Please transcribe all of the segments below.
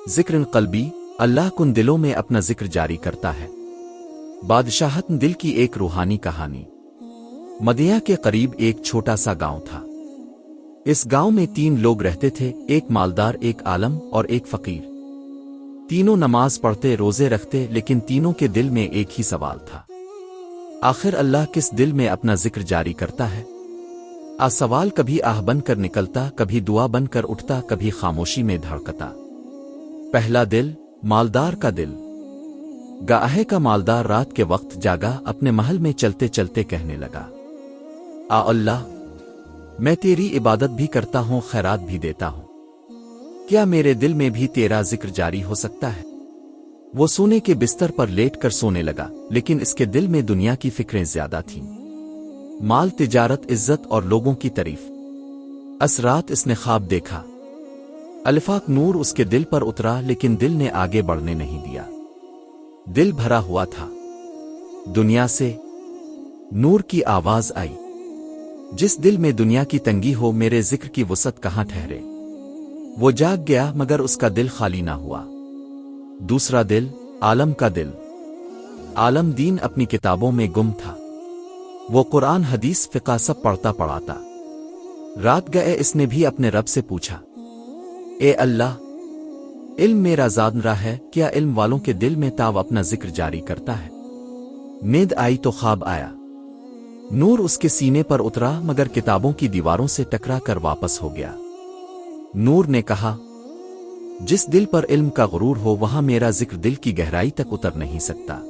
ذکر قلبی، اللہ کن دلوں میں اپنا ذکر جاری کرتا ہے۔ بادشاہت دل کی ایک روحانی کہانی۔ مدینہ کے قریب ایک چھوٹا سا گاؤں تھا۔ اس گاؤں میں 3 لوگ رہتے تھے، ایک مالدار، ایک عالم اور ایک فقیر۔ تینوں نماز پڑھتے، روزے رکھتے، لیکن تینوں کے دل میں ایک ہی سوال تھا، آخر اللہ کس دل میں اپنا ذکر جاری کرتا ہے؟ سوال کبھی آہ بن کر نکلتا، کبھی دعا بن کر اٹھتا، کبھی خاموشی میں دھڑکتا۔ پہلا دل، مالدار کا دل۔ گاہے کا مالدار رات کے وقت جاگا، اپنے محل میں چلتے چلتے کہنے لگا، اللہ، میں تیری عبادت بھی کرتا ہوں، خیرات بھی دیتا ہوں، کیا میرے دل میں بھی تیرا ذکر جاری ہو سکتا ہے؟ وہ سونے کے بستر پر لیٹ کر سونے لگا، لیکن اس کے دل میں دنیا کی فکریں زیادہ تھیں، مال، تجارت، عزت اور لوگوں کی تعریف۔ اس رات اس نے خواب دیکھا، الفاق نور اس کے دل پر اترا، لیکن دل نے آگے بڑھنے نہیں دیا۔ دل بھرا ہوا تھا دنیا سے۔ نور کی آواز آئی، جس دل میں دنیا کی تنگی ہو، میرے ذکر کی وسعت کہاں ٹھہرے؟ وہ جاگ گیا، مگر اس کا دل خالی نہ ہوا۔ دوسرا دل، عالم کا دل۔ عالم دین اپنی کتابوں میں گم تھا، وہ قرآن، حدیث، فقہ سب پڑھتا پڑھاتا۔ رات گئے اس نے بھی اپنے رب سے پوچھا، اے اللہ، علم میرا زادرا ہے، کیا علم والوں کے دل میں تاو اپنا ذکر جاری کرتا ہے؟ نیند آئی تو خواب آیا، نور اس کے سینے پر اترا، مگر کتابوں کی دیواروں سے ٹکرا کر واپس ہو گیا۔ نور نے کہا، جس دل پر علم کا غرور ہو، وہاں میرا ذکر دل کی گہرائی تک اتر نہیں سکتا۔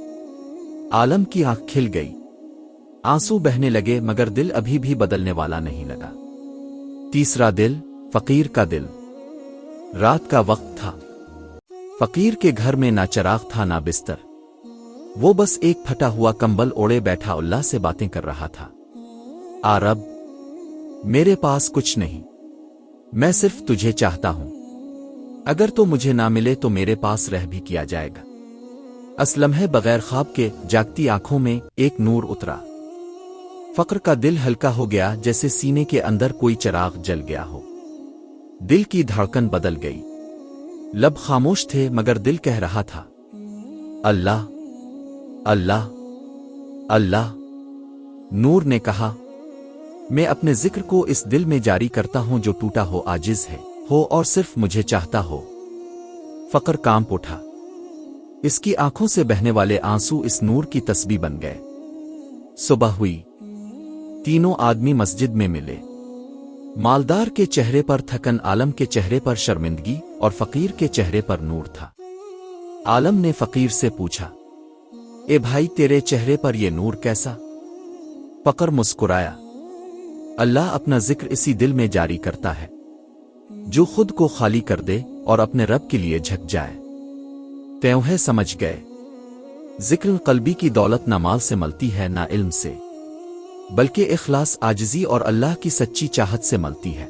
عالم کی آنکھ کھل گئی، آنسو بہنے لگے، مگر دل ابھی بھی بدلنے والا نہیں لگا۔ تیسرا دل، فقیر کا دل۔ رات کا وقت تھا، فقیر کے گھر میں نہ چراغ تھا نہ بستر، وہ بس ایک پھٹا ہوا کمبل اوڑے بیٹھا اللہ سے باتیں کر رہا تھا۔ رب، میرے پاس کچھ نہیں، میں صرف تجھے چاہتا ہوں، اگر تو مجھے نہ ملے تو میرے پاس رہ بھی کیا جائے گا؟ اس لمحے بغیر خواب کے جاگتی آنکھوں میں ایک نور اترا۔ فقر کا دل ہلکا ہو گیا، جیسے سینے کے اندر کوئی چراغ جل گیا ہو۔ دل کی دھڑکن بدل گئی، لب خاموش تھے، مگر دل کہہ رہا تھا، اللہ، اللہ، اللہ۔ نور نے کہا، میں اپنے ذکر کو اس دل میں جاری کرتا ہوں جو ٹوٹا ہو، عاجز ہے ہو اور صرف مجھے چاہتا ہو۔ فقر کانپ اٹھا، اس کی آنکھوں سے بہنے والے آنسو اس نور کی تسبیح بن گئے۔ صبح ہوئی، تینوں آدمی مسجد میں ملے۔ مالدار کے چہرے پر تھکن، عالم کے چہرے پر شرمندگی اور فقیر کے چہرے پر نور تھا۔ عالم نے فقیر سے پوچھا، اے بھائی، تیرے چہرے پر یہ نور کیسا؟ فقر مسکرایا، اللہ اپنا ذکر اسی دل میں جاری کرتا ہے جو خود کو خالی کر دے اور اپنے رب کے لیے جھک جائے۔ تینوں سمجھ گئے، ذکر قلبی کی دولت نہ مال سے ملتی ہے، نہ علم سے، بلکہ اخلاص، عاجزی اور اللہ کی سچی چاہت سے ملتی ہے۔